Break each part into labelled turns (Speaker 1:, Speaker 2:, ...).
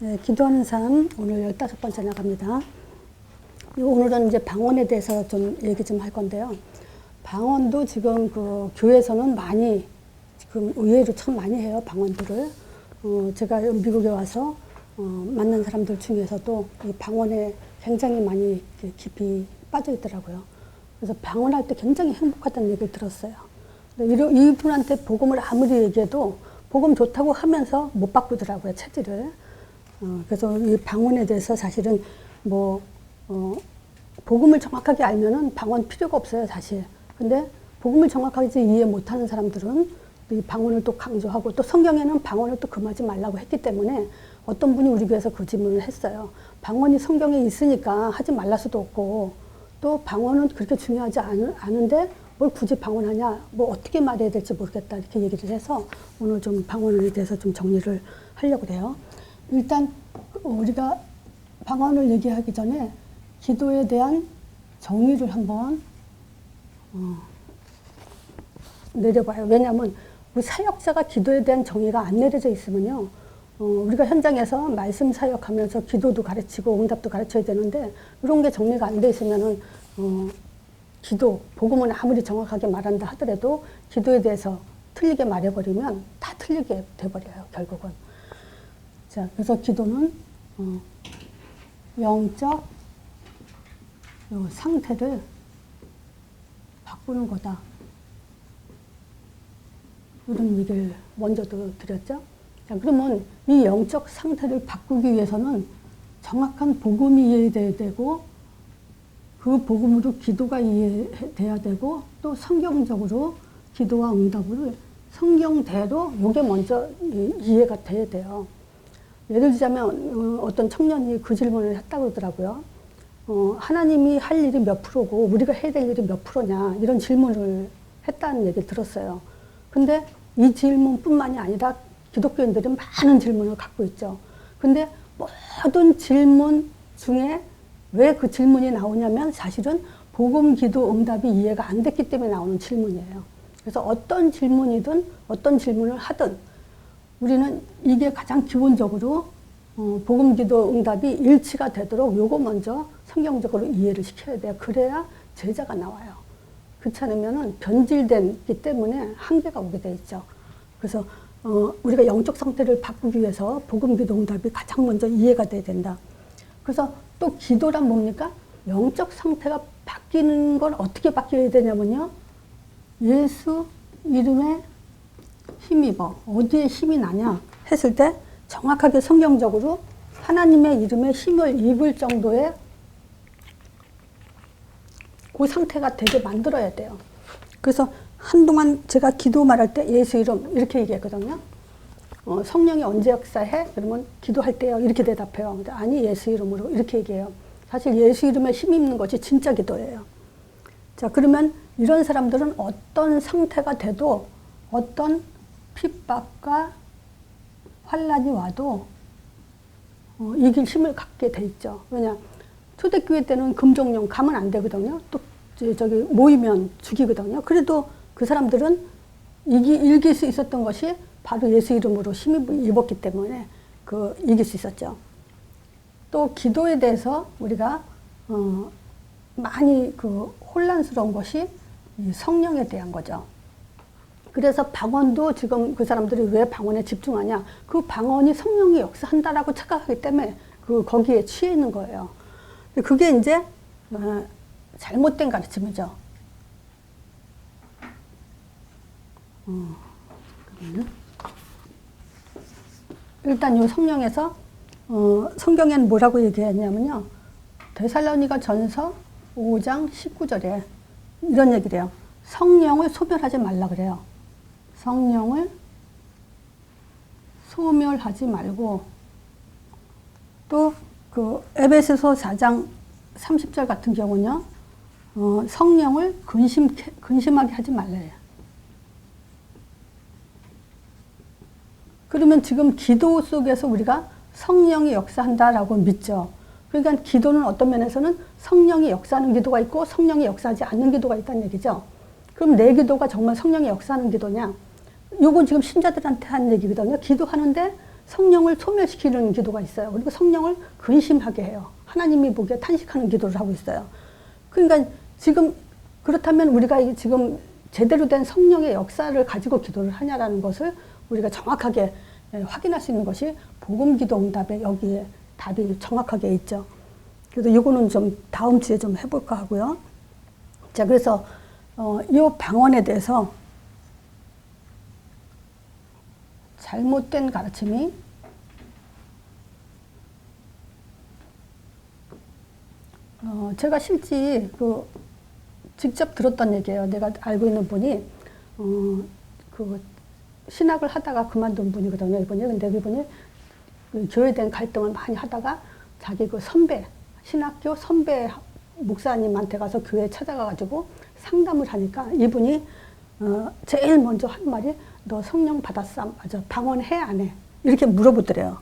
Speaker 1: 네, 기도하는 삶 오늘 15번째 나갑니다. 오늘은 이제 방언에 대해서 좀 얘기 좀 할 건데요. 방언도 지금 그 교회에서는 많이 지금 의외로 참 많이 해요, 방언들을. 제가 미국에 와서 만난 사람들 중에서도 이 방언에 굉장히 많이 깊이 빠져 있더라고요. 그래서 방언할 때 굉장히 행복하다는 얘기를 들었어요. 이분한테 복음을 아무리 얘기해도 복음 좋다고 하면서 못 바꾸더라고요, 체질을. 그래서 이 방언에 대해서 사실은 복음을 정확하게 알면은 방언 필요가 없어요, 사실. 근데 복음을 정확하게 이해 못하는 사람들은 이 방언을 또 강조하고, 또 성경에는 방언을 또 금하지 말라고 했기 때문에 어떤 분이 우리 교회에서 그 질문을 했어요. 방언이 성경에 있으니까 하지 말랄 수도 없고, 또 방언은 그렇게 중요하지 않은데 뭘 굳이 방언하냐, 뭐 어떻게 말해야 될지 모르겠다, 이렇게 얘기를 해서 오늘 좀 방언에 대해서 좀 정리를 하려고 해요. 일단 우리가 방언을 얘기하기 전에 기도에 대한 정의를 한번 내려봐요. 왜냐하면 우리 사역자가 기도에 대한 정의가 안 내려져 있으면요, 우리가 현장에서 말씀 사역하면서 기도도 가르치고 응답도 가르쳐야 되는데, 이런 게 정리가 안 돼 있으면은 기도, 복음은 아무리 정확하게 말한다 하더라도 기도에 대해서 틀리게 말해버리면 다 틀리게 돼버려요, 결국은. 자, 그래서 기도는 영적 상태를 바꾸는 거다, 이런 얘기를 먼저도 드렸죠. 자, 그러면 이 영적 상태를 바꾸기 위해서는 정확한 복음이 이해돼야 되고, 그 복음으로 기도가 이해돼야 되고, 또 성경적으로 기도와 응답을 성경대로 요게 먼저 이해가 돼야 돼요. 예를 들자면 어떤 청년이 그 질문을 했다고 그러더라고요. 하나님이 할 일이 몇 프로고 우리가 해야 될 일이 몇 프로냐, 이런 질문을 했다는 얘기를 들었어요. 근데 이 질문뿐만이 아니라 기독교인들은 많은 질문을 갖고 있죠. 근데 모든 질문 중에 왜 그 질문이 나오냐면 사실은 복음, 기도, 응답이 이해가 안 됐기 때문에 나오는 질문이에요. 그래서 어떤 질문이든 어떤 질문을 하든 우리는 이게 가장 기본적으로 복음, 기도, 응답이 일치가 되도록 요거 먼저 성경적으로 이해를 시켜야 돼요. 그래야 제자가 나와요. 그렇지 않으면은 변질되기 때문에 한계가 오게 돼 있죠. 그래서 우리가 영적 상태를 바꾸기 위해서 복음, 기도, 응답이 가장 먼저 이해가 돼야 된다. 그래서 또 기도란 뭡니까? 영적 상태가 바뀌는 걸 어떻게 바뀌어야 되냐면요, 예수 이름에 힘입어. 어디에 힘이 나냐 했을 때 정확하게 성경적으로 하나님의 이름에 힘을 입을 정도의 그 상태가 되게 만들어야 돼요. 그래서 한동안 제가 기도 말할 때 예수 이름 이렇게 얘기했거든요. 성령이 언제 역사해? 그러면 기도할 때요, 이렇게 대답해요. 근데 아니, 예수 이름으로, 이렇게 얘기해요. 사실 예수 이름에 힘 입는 것이 진짜 기도예요. 자, 그러면 이런 사람들은 어떤 상태가 돼도 어떤 핍박과 환란이 와도 이길 힘을 갖게 돼 있죠. 왜냐, 초대교회 때는 금종령 가면 안 되거든요. 또 저기 모이면 죽이거든요. 그래도 그 사람들은 이길 수 있었던 것이 바로 예수 이름으로 힘을 입었기 때문에 이길 수 있었죠. 또 기도에 대해서 우리가 많이 혼란스러운 것이 성령에 대한 거죠. 그래서 방언도 지금 그 사람들이 왜 방언에 집중하냐, 그 방언이 성령이 역사한다라고 착각하기 때문에 거기에 취해 있는 거예요. 그게 이제 잘못된 가르침이죠. 일단 이 성령에서 성경에는 뭐라고 얘기했냐면요, 데살로니가 전서 5장 19절에 이런 얘기를 해요. 성령을 소멸하지 말라 그래요. 성령을 소멸하지 말고, 또 에베소서 4장 30절 같은 경우는요, 성령을 근심하게 하지 말래요. 그러면 지금 기도 속에서 우리가 성령이 역사한다라고 믿죠. 그러니까 기도는 어떤 면에서는 성령이 역사하는 기도가 있고 성령이 역사하지 않는 기도가 있다는 얘기죠. 그럼 내 기도가 정말 성령이 역사하는 기도냐? 요건 지금 신자들한테 한 얘기거든요. 기도하는데 성령을 소멸시키는 기도가 있어요. 그리고 성령을 근심하게 해요. 하나님이 보기에 탄식하는 기도를 하고 있어요. 그러니까 지금 그렇다면 우리가 지금 제대로 된 성령의 역사를 가지고 기도를 하냐라는 것을 우리가 정확하게 확인할 수 있는 것이 복음기도응답에 여기에 답이 정확하게 있죠. 그래서 이거는 좀 다음 주에 좀 해볼까 하고요. 자, 그래서 이 방언에 대해서 잘못된 가르침이 제가 실제 직접 들었던 얘기예요. 내가 알고 있는 분이 그 신학을 하다가 그만둔 분이거든요. 이분이. 근데 이분이 그 교회에 대한 갈등을 많이 하다가 자기 그 선배, 신학교 선배 목사님한테 가서 교회에 찾아가가지고 상담을 하니까 이분이 제일 먼저 한 말이 너 성령 받았어? 맞아. 방언해? 안 해? 이렇게 물어보더래요.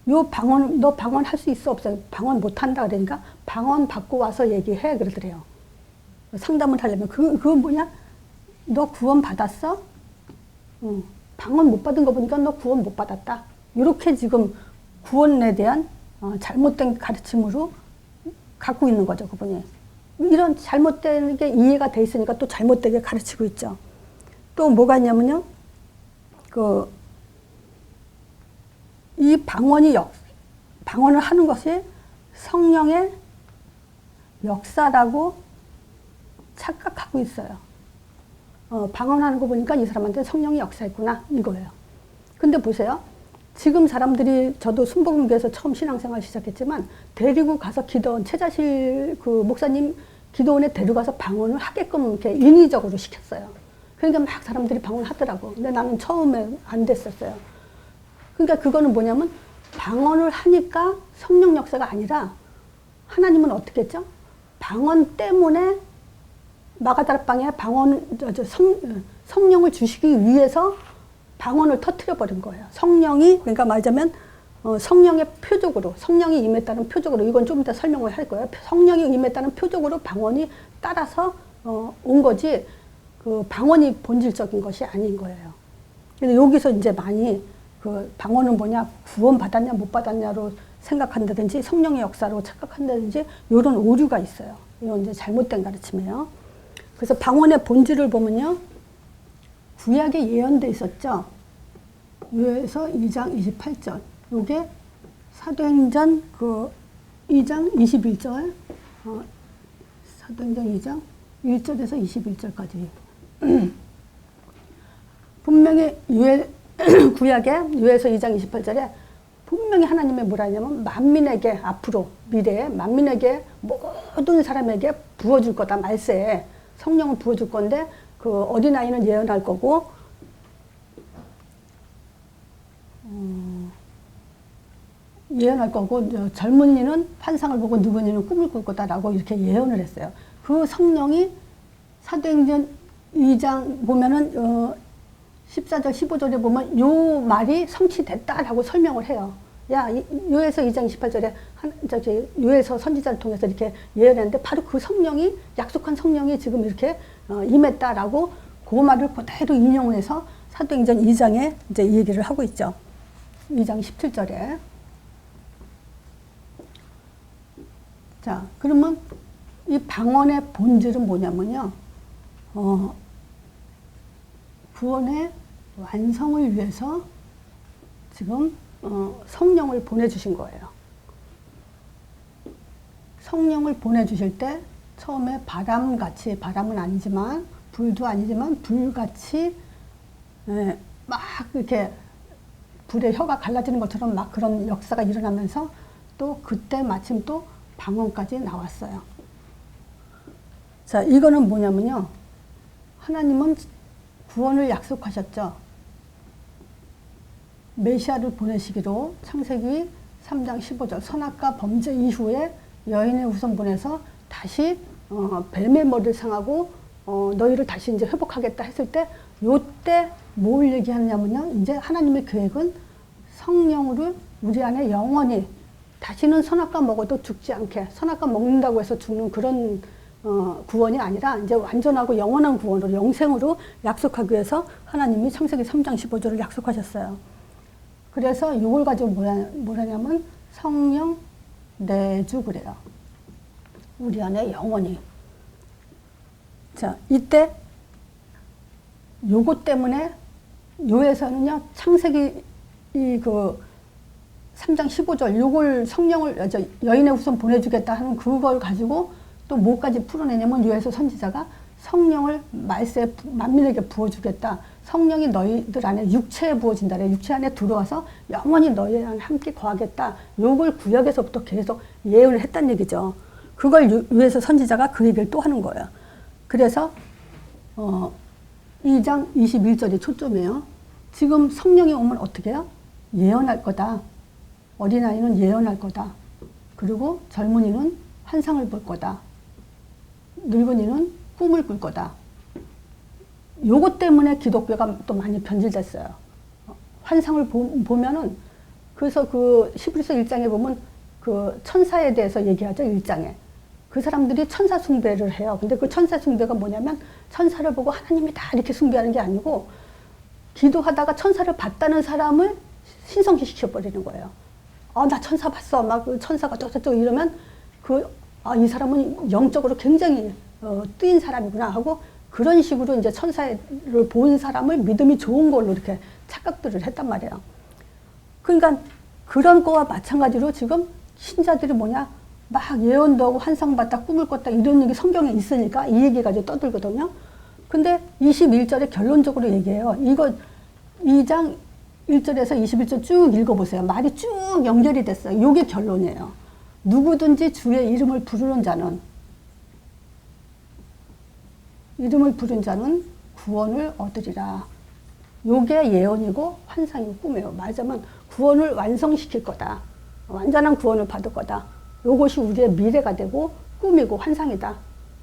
Speaker 1: 너 방언 할 수 있어? 없어? 방언 못 한다 그러니까 방언 받고 와서 얘기해 그러더래요. 상담을 하려면 그건 뭐냐? 너 구원 받았어? 응. 방언 못 받은 거 보니까 너 구원 못 받았다. 이렇게 지금 구원에 대한 잘못된 가르침으로 갖고 있는 거죠, 그분이. 이런 잘못된 게 이해가 돼 있으니까 또 잘못되게 가르치고 있죠. 또 뭐가 있냐면요. 이 방언을 하는 것이 성령의 역사라고 착각하고 있어요. 방언하는 거 보니까 이 사람한테 성령이 역사했구나 이거예요. 근데 보세요. 지금 사람들이 저도 순복음교회에서 처음 신앙생활 시작했지만 데리고 가서 기도원 최자실 그 목사님 기도원에 데려가서 방언을 하게끔 이렇게 인위적으로 시켰어요. 그러니까 막 사람들이 방언하더라고. 근데 나는 처음에 안 됐었어요. 그러니까 그거는 뭐냐면 방언을 하니까 성령 역사가 아니라 하나님은 어떻게 했죠? 방언 때문에 마가다락방에 성령을 주시기 위해서 방언을 터뜨려 버린 거예요. 성령이 그러니까 말하자면 성령의 표적으로 성령이 임했다는 표적으로 이건 좀 이따 설명을 할 거예요. 성령이 임했다는 표적으로 방언이 따라서 온 거지 그 방언이 본질적인 것이 아닌 거예요. 근데 여기서 이제 많이 그 방언은 뭐냐 구원 받았냐 못 받았냐로 생각한다든지 성령의 역사로 착각한다든지 이런 오류가 있어요. 이건 이제 잘못된 가르침이에요. 그래서 방언의 본질을 보면요. 구약에 예언돼 있었죠. 요에서 2장 28절. 요게 사도행전 그 2장 21절. 사도행전 2장 1절에서 21절까지. 분명히 구약에 요에서 2장 28절에 분명히 하나님의 뭐라 하냐면 만민에게 앞으로 미래에 만민에게 모든 사람에게 부어줄 거다 말세에 성령을 부어줄 건데 그 어린아이는 예언할 거고 예언할 거고 젊은이는 환상을 보고 늙은이는 꿈을 꿀 거다라고 이렇게 예언을 했어요. 그 성령이 사도행전 2장 보면은 14절 15절에 보면 요 말이 성취됐다라고 설명을 해요. 요에서 2장 28절에 요에서 선지자를 통해서 이렇게 예언했는데 바로 그 성령이 약속한 성령이 지금 이렇게 임했다라고 그 말을 그대로 인용을 해서 사도행전 2장에 이제 이 얘기를 하고 있죠. 2장 17절에. 자, 그러면 이 방언의 본질은 뭐냐면요. 구원의 완성을 위해서 지금 성령을 보내주신 거예요. 성령을 보내주실 때 처음에 바람같이, 바람은 아니지만 불도 아니지만 불같이 막 이렇게 불의 혀가 갈라지는 것처럼 막 그런 역사가 일어나면서 또 그때 마침 또 방언까지 나왔어요. 자, 이거는 뭐냐면요. 하나님은 구원을 약속하셨죠. 메시아를 보내시기로 창세기 3장 15절 선악과 범죄 이후에 여인의 후손 보내서 다시 뱀의 머리를 상하고 너희를 다시 이제 회복하겠다 했을 때 요때 뭘 얘기하냐면요. 이제 하나님의 계획은 성령으로 우리 안에 영원히 다시는 선악과 먹어도 죽지 않게 선악과 먹는다고 해서 죽는 그런 구원이 아니라 이제 완전하고 영원한 구원으로 영생으로 약속하기 위해서 하나님이 창세기 3장 15절을 약속하셨어요. 그래서 이걸 가지고 뭐라냐면 성령 내주 그래요. 우리 안에 영원히. 자, 이때 요것 때문에 요에서는요, 창세기 그 3장 15절 요걸 성령을 여인의 후손 보내주겠다 하는 그걸 가지고 또 뭐까지 풀어내냐면 요에서 선지자가 성령을 말세에 만민에게 부어주겠다. 성령이 너희들 안에 육체에 부어진다. 육체 안에 들어와서 영원히 너희 안에 함께 거하겠다. 요걸 구약에서부터 계속 예언을 했단 얘기죠. 그걸 요에서 선지자가 그 얘기를 또 하는 거예요. 그래서 2장 21절이 초점이에요. 지금 성령이 오면 어떻게 해요? 예언할 거다. 어린아이는 예언할 거다. 그리고 젊은이는 환상을 볼 거다. 늙은이는 꿈을 꿀 거다. 요것 때문에 기독교가 또 많이 변질됐어요. 환상을 보면은, 그래서 그 히브리서 1장에 보면 그 천사에 대해서 얘기하죠, 1장에. 그 사람들이 천사 숭배를 해요. 근데 그 천사 숭배가 뭐냐면 천사를 보고 하나님이다 이렇게 숭배하는 게 아니고 기도하다가 천사를 봤다는 사람을 신성시켜버리는 거예요. 나 천사 봤어. 막 그 천사가 저저저 이러면 이 사람은 영적으로 굉장히 뜨인 사람이구나 하고 그런 식으로 이제 천사를 본 사람을 믿음이 좋은 걸로 이렇게 착각들을 했단 말이에요. 그러니까 그런 거와 마찬가지로 지금 신자들이 뭐냐? 막 예언도 하고 환상 봤다, 꿈을 꿨다 이런 얘기 성경에 있으니까 이 얘기 가지고 떠들거든요. 근데 21절에 결론적으로 얘기해요. 이거 2장 1절에서 21절 쭉 읽어보세요. 말이 쭉 연결이 됐어요. 요게 결론이에요. 누구든지 주의 이름을 부르는 자는 구원을 얻으리라. 요게 예언이고 환상이고 꿈이에요. 말하자면 구원을 완성시킬 거다. 완전한 구원을 받을 거다. 요것이 우리의 미래가 되고 꿈이고 환상이다.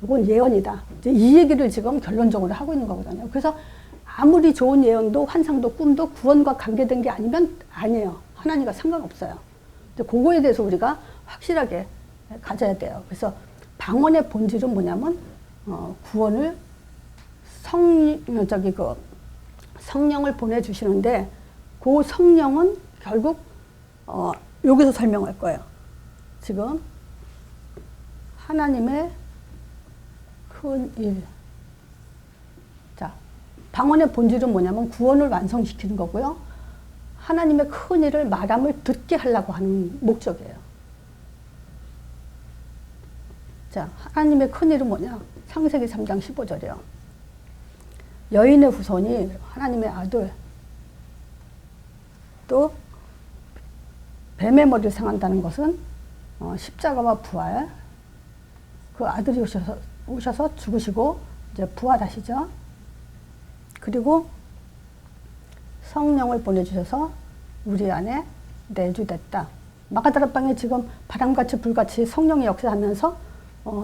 Speaker 1: 이건 예언이다. 이제 이 얘기를 지금 결론적으로 하고 있는 거거든요. 그래서 아무리 좋은 예언도 환상도 꿈도 구원과 관계된 게 아니면 아니에요. 하나님과 상관없어요. 근데 그거에 대해서 우리가 확실하게 가져야 돼요. 그래서 방언의 본질은 뭐냐면 구원을 성령을 보내주시는데 그 성령은 결국 여기서 설명할 거예요. 지금 하나님의 큰 일. 자, 방언의 본질은 뭐냐면 구원을 완성시키는 거고요. 하나님의 큰 일을 말함을 듣게 하려고 하는 목적이에요. 자, 하나님의 큰 일은 뭐냐? 창세기 3장 15절이요. 여인의 후손이 하나님의 아들, 또 뱀의 머리를 상한다는 것은 십자가와 부활, 그 아들이 오셔서 죽으시고 이제 부활하시죠. 그리고 성령을 보내주셔서 우리 안에 내주됐다. 마가다락방에 지금 바람같이 불같이 성령이 역사하면서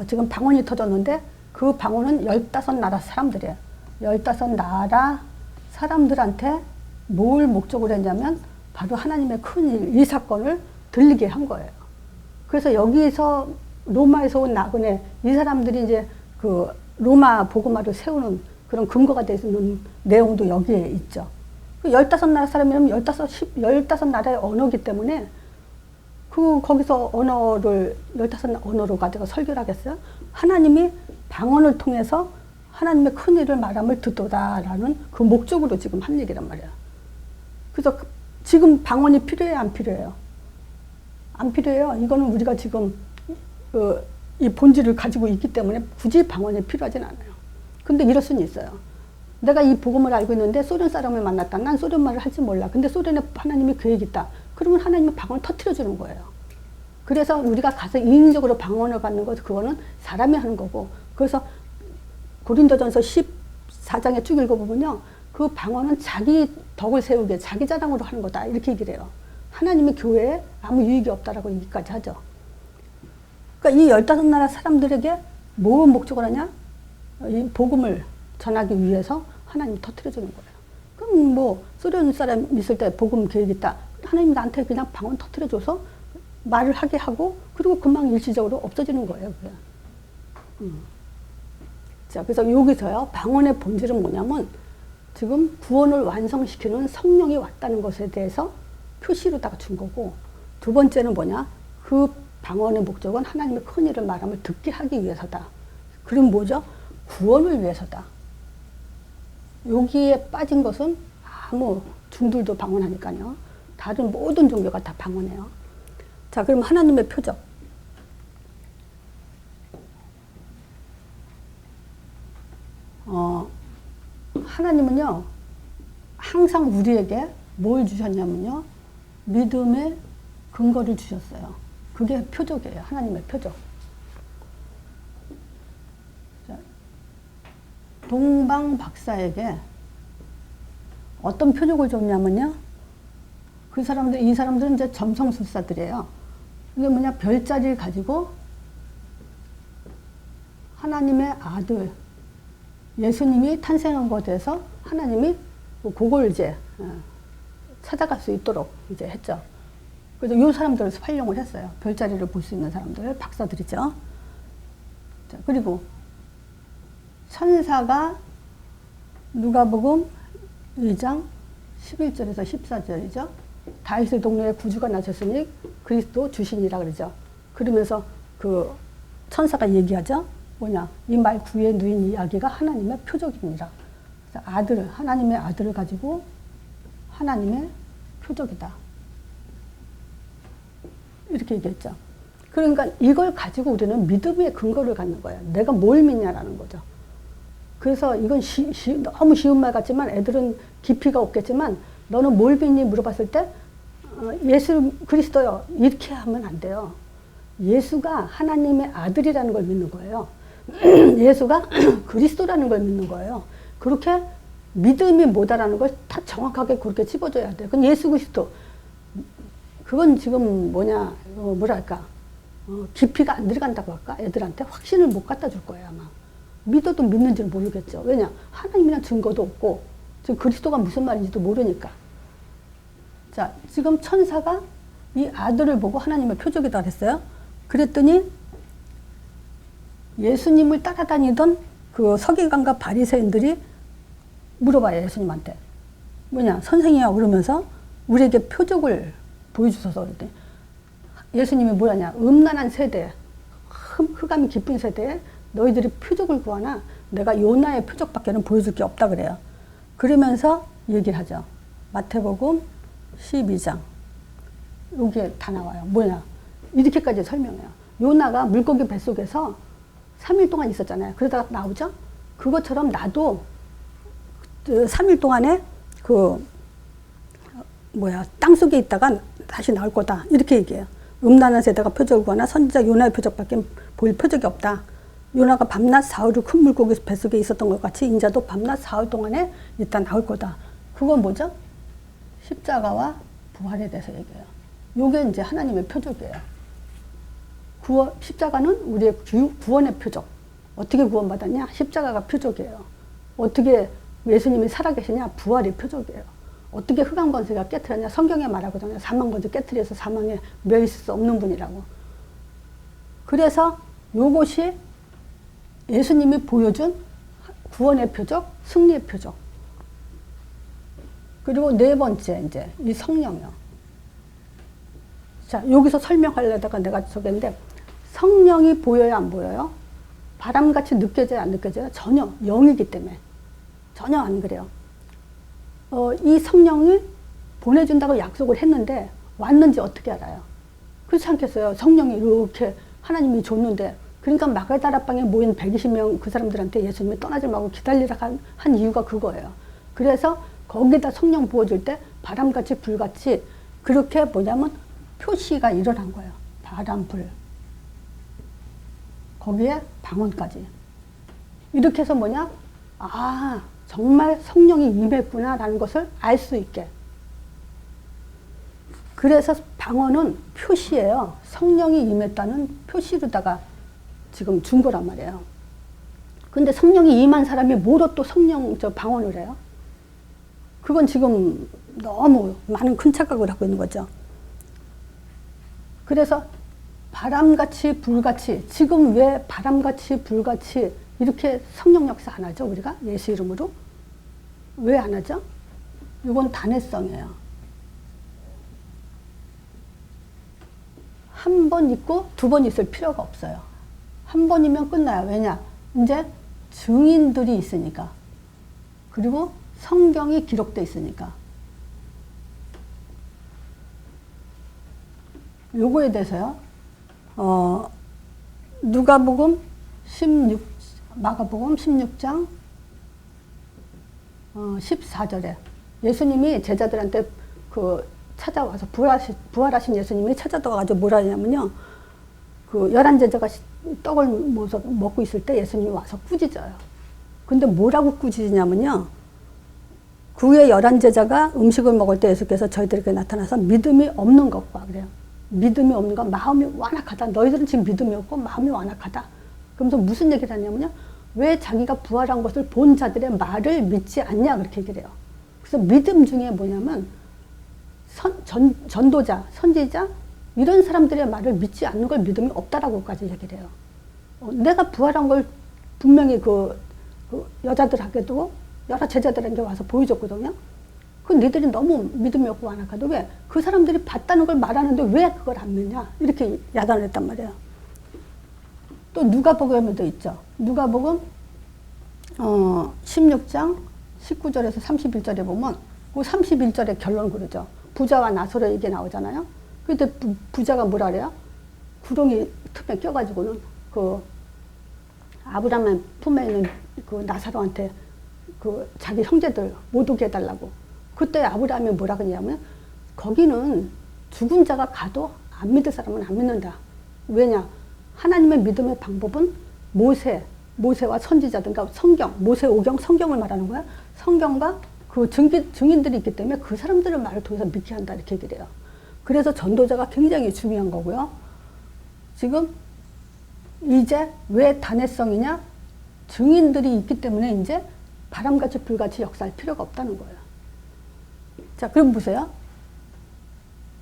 Speaker 1: 지금 방언이 터졌는데 그 방언은 15나라 사람들이에요. 15나라 사람들한테 뭘 목적으로 했냐면 바로 하나님의 큰 이 사건을 들리게 한 거예요. 그래서 여기서 로마에서 온 나그네 이 사람들이 이제 그 로마 복음화를 세우는 그런 근거가 되는 내용도 여기에 있죠. 15나라 사람이면 15나라의 언어이기 때문에 거기서 언어를 15언어로 가지고 설교를 하겠어요? 하나님이 방언을 통해서 하나님의 큰 일을 말함을 듣도다라는 그 목적으로 지금 한 얘기란 말이야. 그래서 지금 방언이 필요해요? 안 필요해요? 안 필요해요. 이거는 우리가 지금 이 본질을 가지고 있기 때문에 굳이 방언이 필요하진 않아요. 근데 이럴 수는 있어요. 내가 이 복음을 알고 있는데 소련 사람을 만났다. 난 소련 말을 할 줄 몰라. 근데 소련에 하나님이 계획이 있다. 그러면 하나님이 방언을 터뜨려 주는 거예요. 그래서 우리가 가서 인위적으로 방언을 받는 것, 그거는 사람이 하는 거고. 그래서 고린도전서 14장에 쭉 읽어보면요. 그 방언은 자기 덕을 세우게 자기 자랑으로 하는 거다. 이렇게 얘기를 해요. 하나님의 교회에 아무 유익이 없다라고 얘기까지 하죠. 그러니까 이 15나라 사람들에게 뭘 목적으로 하냐? 이 복음을 전하기 위해서 하나님이 터뜨려 주는 거예요. 그럼 뭐 소련 사람 있을 때 복음 계획 있다. 하나님 나한테 그냥 방언 터뜨려 줘서 말을 하게 하고 그리고 금방 일시적으로 없어지는 거예요. 자, 그래서 여기서요. 방언의 본질은 뭐냐면 지금 구원을 완성시키는 성령이 왔다는 것에 대해서 표시로다가 준 거고, 두 번째는 뭐냐? 그 방언의 목적은 하나님의 큰 일을 말함을 듣게 하기 위해서다. 그럼 뭐죠? 구원을 위해서다. 여기에 빠진 것은 아무 중들도 방언하니까요. 다른 모든 종교가 다 방언해요. 자, 그럼 하나님의 표적. 하나님은요, 항상 우리에게 뭘 주셨냐면요, 믿음의 근거를 주셨어요. 그게 표적이에요. 하나님의 표적. 자, 동방 박사에게 어떤 표적을 줬냐면요, 이 사람들은 이제 점성술사들이에요. 이게 뭐냐, 별자리를 가지고 하나님의 아들, 예수님이 탄생한 것에 대해서 하나님이 그걸 이제 찾아갈 수 있도록 이제 했죠. 그래서 이 사람들을 활용을 했어요. 별자리를 볼 수 있는 사람들, 박사들이죠. 자, 그리고 천사가 누가복음 2장 11절에서 14절이죠. 다윗의 동네에 구주가 나셨으니 그리스도 주신이라 그러죠. 그러면서 그 천사가 얘기하죠. 뭐냐, 이 말 구에 누인 이야기가 하나님의 표적입니다. 그래서 하나님의 아들을 가지고 하나님의 표적이다. 이렇게 얘기했죠. 그러니까 이걸 가지고 우리는 믿음의 근거를 갖는 거예요. 내가 뭘 믿냐라는 거죠. 그래서 이건 너무 쉬운 말 같지만 애들은 깊이가 없겠지만, 너는 뭘 믿니? 물어봤을 때 예수 그리스도요. 이렇게 하면 안 돼요. 예수가 하나님의 아들이라는 걸 믿는 거예요. 예수가 그리스도라는 걸 믿는 거예요. 그렇게 믿음이 뭐다라는 걸 다 정확하게 그렇게 찝어줘야 돼요. 그건 예수 그리스도. 그건 지금 뭐랄까, 깊이가 안 들어간다고 할까? 애들한테 확신을 못 갖다 줄 거예요, 아마. 믿어도 믿는지는 모르겠죠. 왜냐? 하나님이란 증거도 없고, 지금 그리스도가 무슨 말인지도 모르니까. 자, 지금 천사가 이 아들을 보고 하나님의 표적이다 그랬어요. 그랬더니 예수님을 따라다니던 그 서기관과 바리새인들이 물어봐요, 예수님한테. 뭐냐, 선생이야, 그러면서 우리에게 표적을 보여주셔서 그랬더니 예수님이 뭐라냐, 음란한 세대, 흑암이 깊은 세대에 너희들이 표적을 구하나 내가 요나의 표적밖에는 보여줄 게 없다 그래요. 그러면서 얘기를 하죠. 마태복음 12장. 여기에 다 나와요. 뭐냐, 이렇게까지 설명해요. 요나가 물고기 뱃속에서 3일 동안 있었잖아요. 그러다가 나오죠? 그것처럼 나도 3일 동안에 땅속에 있다가 다시 나올 거다. 이렇게 얘기해요. 음란한 세대가 표적을 구하나 선지자 요나의 표적밖에 보일 표적이 없다. 요나가 밤낮 사흘을 큰 물고기 뱃속에 있었던 것 같이 인자도 밤낮 사흘 동안에 일단 나올 거다. 그건 뭐죠? 십자가와 부활에 대해서 얘기해요. 요게 이제 하나님의 표적이에요. 십자가는 우리의 구원의 표적. 어떻게 구원받았냐? 십자가가 표적이에요. 어떻게 예수님이 살아계시냐? 부활의 표적이에요. 어떻게 흑암 권세가 깨트렸냐? 성경에 말하거든요. 사망 권세 깨트려서 사망에 멸 있을 수 없는 분이라고. 그래서 요것이 예수님이 보여준 구원의 표적, 승리의 표적. 그리고 네 번째, 이제 이 성령이요. 자, 여기서 설명하려다가 내가 저겠는데, 성령이 보여요, 안 보여요? 바람같이 느껴져요, 안 느껴져요? 전혀, 영이기 때문에. 전혀 안 그래요. 이 성령을 보내준다고 약속을 했는데, 왔는지 어떻게 알아요? 그렇지 않겠어요? 성령이 이렇게 하나님이 줬는데, 그러니까 마가다락방에 모인 120명 그 사람들한테 예수님이 떠나지 말고 기다리라 한 이유가 그거예요. 그래서 거기다 성령 부어줄 때 바람같이 불같이 그렇게 뭐냐면 표시가 일어난 거예요. 바람, 불. 거기에 방언까지. 이렇게 해서 뭐냐? 아, 정말 성령이 임했구나라는 것을 알 수 있게. 그래서 방언은 표시예요. 성령이 임했다는 표시로다가 지금 준 거란 말이에요. 근데 성령이 임한 사람이 뭐로 또 방언을 해요? 그건 지금 너무 많은 큰 착각을 하고 있는 거죠. 그래서 바람같이 불같이, 지금 왜 바람같이 불같이 이렇게 성령 역사 안 하죠, 우리가? 예수 이름으로? 왜 안 하죠? 이건 단회성이에요. 한 번 있고 두 번 있을 필요가 없어요. 한 번이면 끝나요. 왜냐? 이제 증인들이 있으니까. 그리고 성경이 기록되어 있으니까. 요거에 대해서요. 누가복음 16, 마가복음 16장 14절에 예수님이 제자들한테 찾아와서 부활하신 예수님이 찾아와가지고 뭐라 하냐면요. 11제자가 떡을 먹고 있을 때 예수님이 와서 꾸짖어요. 근데 뭐라고 꾸짖냐면요. 그 후에 11제자가 음식을 먹을 때 예수께서 저희들에게 나타나서 믿음이 없는 것과 그래요. 믿음이 없는 것, 마음이 완악하다. 너희들은 지금 믿음이 없고 마음이 완악하다. 그러면서 무슨 얘기를 하냐면요. 왜 자기가 부활한 것을 본 자들의 말을 믿지 않냐 그렇게 얘기를 해요. 그래서 믿음 중에 뭐냐면 전도자, 선지자 이런 사람들의 말을 믿지 않는 걸 믿음이 없다라고까지 얘기를 해요. 내가 부활한 걸 분명히 그 여자들에게도 여러 제자들에게 와서 보여줬거든요. 그 니들이 너무 믿음이 없고 완악하다. 왜? 그 사람들이 봤다는 걸 말하는데 왜 그걸 안 믿냐? 이렇게 야단을 했단 말이에요. 또 누가복음에도 있죠. 누가복음 16장 19절에서 31절에 보면 그 31절에 결론 그러죠. 부자와 나사로 얘기 나오잖아요. 그때 부자가 뭐라 그래요? 구덩이 틈에 껴가지고는 아브라함의 품에 있는 나사로한테 자기 형제들 못 오게 해달라고. 그때 아브라함이 뭐라 그러냐면 거기는 죽은 자가 가도 안 믿을 사람은 안 믿는다. 왜냐? 하나님의 믿음의 방법은 모세와 선지자들, 그러니까 성경, 모세 오경 성경을 말하는 거야. 성경과 그 증인들이 있기 때문에 그 사람들의 말을 통해서 믿게 한다 이렇게 얘기를 해요. 그래서 전도자가 굉장히 중요한 거고요. 지금 이제 왜 단회성이냐? 증인들이 있기 때문에 이제 바람같이 불같이 역사할 필요가 없다는 거예요. 자, 그럼 보세요.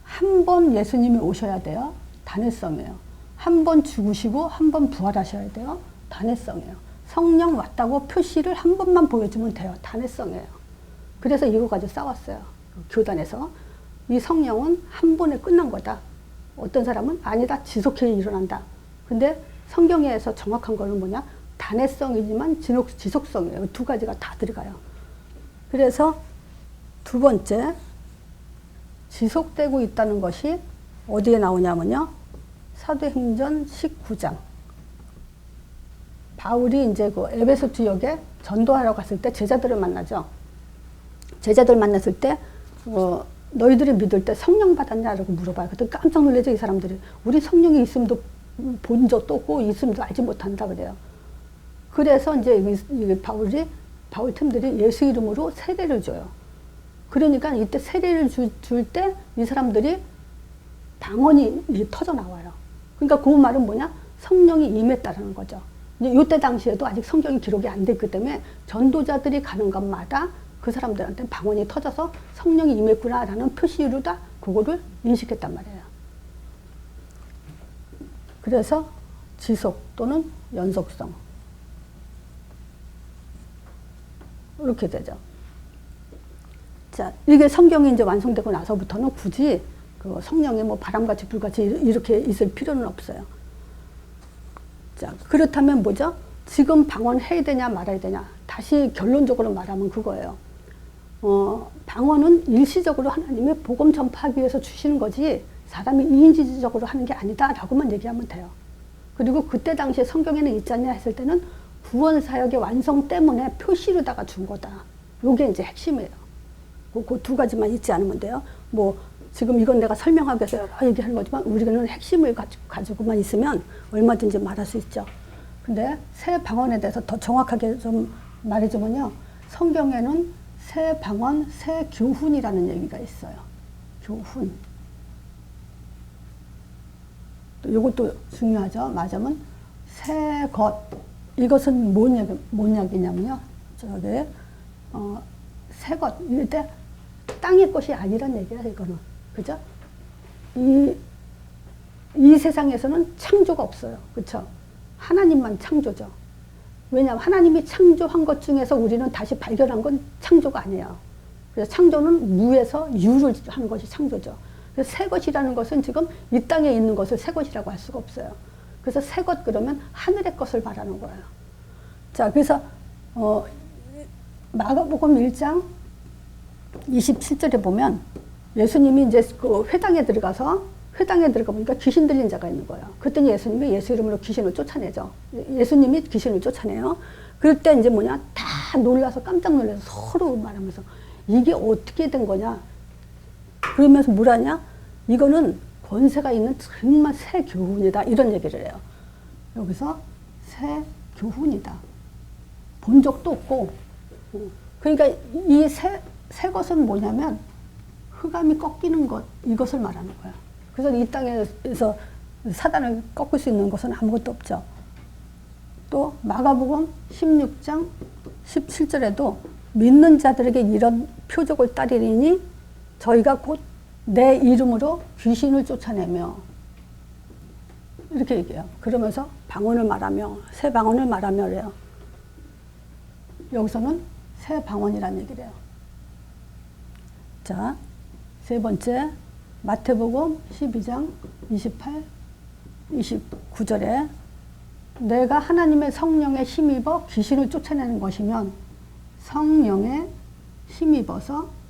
Speaker 1: 한 번 예수님이 오셔야 돼요. 단회성이에요. 한 번 죽으시고 한 번 부활하셔야 돼요. 단회성이에요. 성령 왔다고 표시를 한 번만 보여주면 돼요. 단회성이에요. 그래서 이거 가지고 싸웠어요. 교단에서. 이 성령은 한 번에 끝난 거다. 어떤 사람은 아니다. 지속해 일어난다. 근데 성경에서 정확한 거는 뭐냐? 단회성이지만 지속성이에요. 두 가지가 다 들어가요. 그래서 두 번째, 지속되고 있다는 것이 어디에 나오냐면요. 사도행전 19장. 바울이 이제 에베소 지역에 전도하러 갔을 때 제자들을 만나죠. 제자들 만났을 때, 너희들이 믿을 때 성령 받았냐라고 물어봐요. 그때 깜짝 놀라죠, 이 사람들이. 우리 성령이 있음도 본 적도 없고, 있음도 알지 못한다 그래요. 그래서 이제 바울 팀들이 예수 이름으로 세례를 줘요. 그러니까 이때 세례를 줄 때 이 사람들이 방언이 터져 나와요. 그러니까 그 말은 뭐냐? 성령이 임했다라는 거죠. 이제 이때 당시에도 아직 성경이 기록이 안 됐기 때문에 전도자들이 가는 곳마다 그 사람들한테 방언이 터져서 성령이 임했구나라는 표시로 다 그거를 인식했단 말이에요. 그래서 지속 또는 연속성. 이렇게 되죠. 자, 이게 성경이 이제 완성되고 나서부터는 굳이 성령이 바람같이 불같이 이렇게 있을 필요는 없어요. 자, 그렇다면 뭐죠? 지금 방언해야 되냐 말아야 되냐. 다시 결론적으로 말하면 그거예요. 방언은 일시적으로 하나님의 복음 전파하기 위해서 주시는 거지 사람이 이인지적으로 하는 게 아니다 라고만 얘기하면 돼요. 그리고 그때 당시에 성경에는 있지 않냐 했을 때는 구원 사역의 완성 때문에 표시로다가 준 거다. 요게 이제 핵심이에요. 그 두 가지만 있지 않으면 돼요. 지금 이건 내가 설명하기 위해서 여러 얘기하는 거지만 우리는 핵심을 가지고만 있으면 얼마든지 말할 수 있죠. 근데 새 방언에 대해서 더 정확하게 좀 말해주면요. 성경에는 새 방언, 새 교훈이라는 얘기가 있어요. 교훈. 또 이것도 중요하죠. 맞으면 새 것. 이것은 뭔 얘기냐면요. 새 것. 이럴 때 땅의 것이 아니란 얘기야, 이거는. 그죠? 이 세상에서는 창조가 없어요. 그쵸? 하나님만 창조죠. 왜냐하면 하나님이 창조한 것 중에서 우리는 다시 발견한 건 창조가 아니에요. 그래서 창조는 무에서 유를 하는 것이 창조죠. 그래서 새 것이라는 것은 지금 이 땅에 있는 것을 새 것이라고 할 수가 없어요. 그래서 새 것 그러면 하늘의 것을 말하는 거예요. 자, 그래서 마가복음 1장 27절에 보면 예수님이 이제 그 회당에 들어가보니까 귀신 들린 자가 있는 거예요. 그랬더니 예수님이 예수 이름으로 귀신을 쫓아내죠. 예수님이 귀신을 쫓아내요. 그럴 때 이제 뭐냐, 다 놀라서 깜짝 놀라서 서로 말하면서 이게 어떻게 된 거냐. 그러면서 뭐라냐? 이거는 권세가 있는 정말 새 교훈이다. 이런 얘기를 해요. 여기서 새 교훈이다. 본 적도 없고. 그러니까 이 새 것은 뭐냐면 흑암이 꺾이는 것, 이것을 말하는 거야. 그래서 이 땅에서 사단을 꺾을 수 있는 것은 아무것도 없죠. 또 마가복음 16장 17절에도 믿는 자들에게 이런 표적을 따르리니 저희가 곧 내 이름으로 귀신을 쫓아내며 이렇게 얘기해요. 그러면서 방언을 말하며 새 방언을 말하며 그래요. 여기서는 새 방언이라는 얘기를 해요. 자, 세 번째 마태복음 12장 28, 29절에 내가 하나님의 성령에 힘입어 귀신을 쫓아내는 것이면 성령에 힘입어서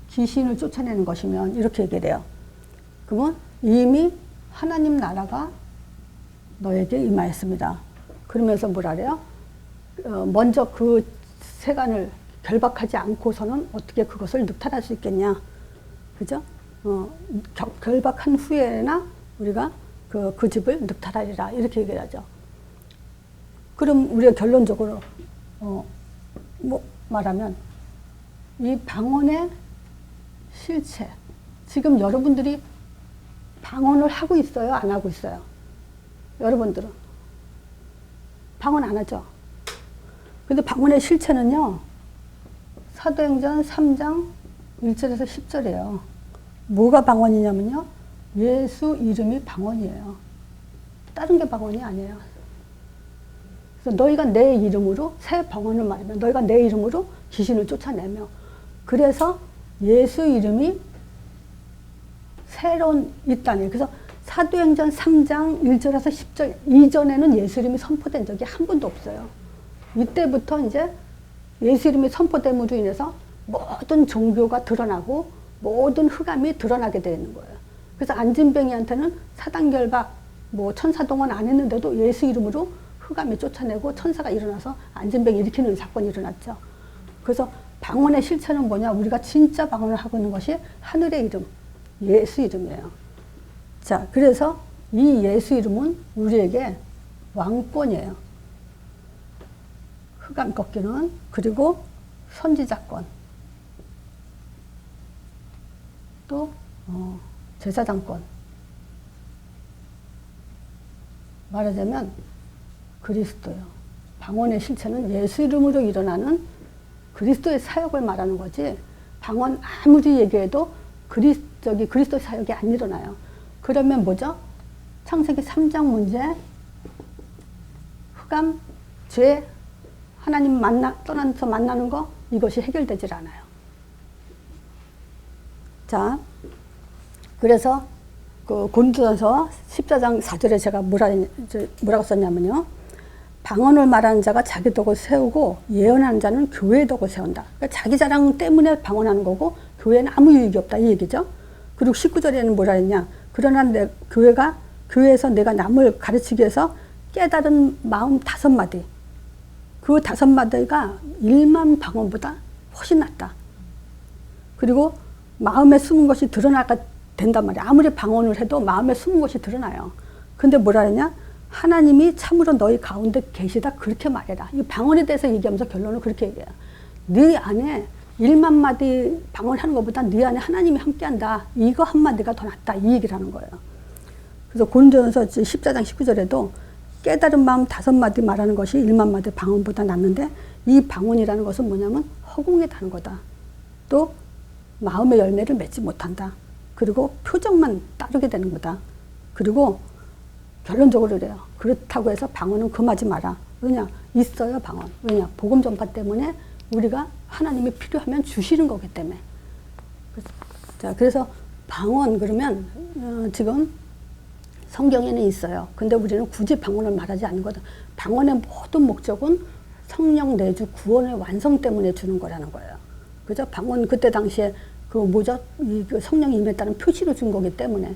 Speaker 1: 귀신을 쫓아내는 것이면 이렇게 얘기를 해요. 그러면 이미 하나님 나라가 너에게 임하였습니다. 그러면서 뭐라 그래요? 먼저 그 세간을 결박하지 않고서는 어떻게 그것을 늑탈할 수 있겠냐. 그죠? 결박한 후에나 우리가 그 집을 늑탈하리라. 이렇게 얘기를 하죠. 그럼 우리가 결론적으로, 말하면, 이 방언의 실체. 지금 여러분들이 방언을 하고 있어요? 안 하고 있어요? 여러분들은? 방언 안 하죠? 근데 방언의 실체는요, 사도행전 3장 1절에서 10절이에요. 뭐가 방언이냐면요, 예수 이름이 방언이에요. 다른 게 방언이 아니에요. 그래서 너희가 내 이름으로 새 방언을 말하며 너희가 내 이름으로 귀신을 쫓아내며 그래서 예수 이름이 새로운 있다니. 그래서 사도행전 3장 1절에서 10절 이전에는 예수 이름이 선포된 적이 한 번도 없어요. 이때부터 이제 예수 이름이 선포됨으로 인해서 모든 종교가 드러나고 모든 흑암이 드러나게 되는 거예요. 그래서 안진뱅이한테는 사단결박, 천사동원 안 했는데도 예수 이름으로 흑암이 쫓아내고 천사가 일어나서 안진뱅이 일으키는 사건이 일어났죠. 그래서 방언의 실체는 뭐냐? 우리가 진짜 방언을 하고 있는 것이 하늘의 이름, 예수 이름이에요. 자, 그래서 이 예수 이름은 우리에게 왕권이에요. 흑암 꺾이는, 그리고 선지자권, 또 제사장권. 말하자면 그리스도요. 방언의 실체는 예수 이름으로 일어나는 그리스도의 사역을 말하는 거지, 방언 아무리 얘기해도 그리스도의 사역이 안 일어나요. 그러면 뭐죠? 창세기 3장 문제, 흑암, 죄, 하나님 떠나서 만나는 거, 이것이 해결되질 않아요. 자, 그래서 그 고린도전서 14장 4절에 제가 뭐라고 썼냐면요, 방언을 말하는 자가 자기 덕을 세우고 예언하는 자는 교회의 덕을 세운다. 그러니까 자기 자랑 때문에 방언하는 거고 교회는 아무 유익이 없다, 이 얘기죠. 그리고 19절에는 뭐라 했냐, 그러나 교회에서 내가 남을 가르치기 위해서 깨달은 마음 5마디, 그 5마디가 1만 방언보다 훨씬 낫다. 그리고 마음에 숨은 것이 드러나가 된단 말이야. 아무리 방언을 해도 마음에 숨은 것이 드러나요. 근데 뭐라 했냐, 하나님이 참으로 너희 가운데 계시다, 그렇게 말해라. 이 방언에 대해서 얘기하면서 결론을 그렇게 얘기해요. 네 안에 1만 마디 방언하는 것보다 네 안에 하나님이 함께한다, 이거 한마디가 더 낫다, 이 얘기를 하는 거예요. 그래서 고린도전서 14장 19절에도 깨달은 마음 5마디 말하는 것이 1만 마디 방언보다 낫는데, 이 방언이라는 것은 뭐냐면 허공에 다는 거다. 또 마음의 열매를 맺지 못한다. 그리고 표정만 따르게 되는 거다. 그리고 결론적으로 그래요. 그렇다고 해서 방언은 금하지 마라. 왜냐? 있어요, 방언. 왜냐? 복음 전파 때문에 우리가 하나님이 필요하면 주시는 거기 때문에. 자, 그래서 방언 그러면 지금 성경에는 있어요. 근데 우리는 굳이 방언을 말하지 않거든. 방언의 모든 목적은 성령 내주 구원의 완성 때문에 주는 거라는 거예요. 그죠? 방언 그때 당시에 그 뭐죠? 그 성령이 임했다는 표시로 준 거기 때문에.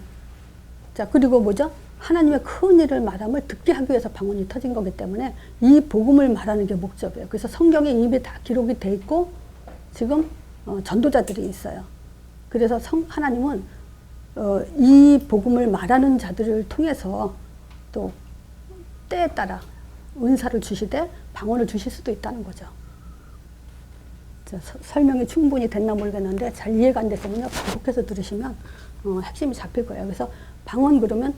Speaker 1: 자, 그리고 뭐죠? 하나님의 큰 일을 말함을 듣게 하기 위해서 방언이 터진 거기 때문에 이 복음을 말하는 게 목적이에요. 그래서 성경에 이미 다 기록이 돼 있고 지금 전도자들이 있어요. 그래서 하나님은 이 복음을 말하는 자들을 통해서 또 때에 따라 은사를 주시되 방언을 주실 수도 있다는 거죠. 설명이 충분히 됐나 모르겠는데 잘 이해가 안 됐으면 반복해서 들으시면 핵심이 잡힐 거예요. 그래서 방언 그러면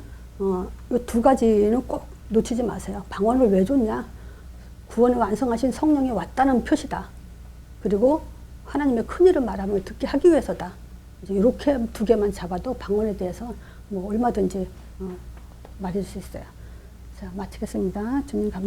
Speaker 1: 이 두 가지는 꼭 놓치지 마세요. 방언을 왜 줬냐? 구원을 완성하신 성령이 왔다는 표시다. 그리고 하나님의 큰일을 말함을 듣게 하기 위해서다. 이제 이렇게 두 개만 잡아도 방언에 대해서 뭐 얼마든지 말해줄 수 있어요. 자, 마치겠습니다. 주님 감사합니다.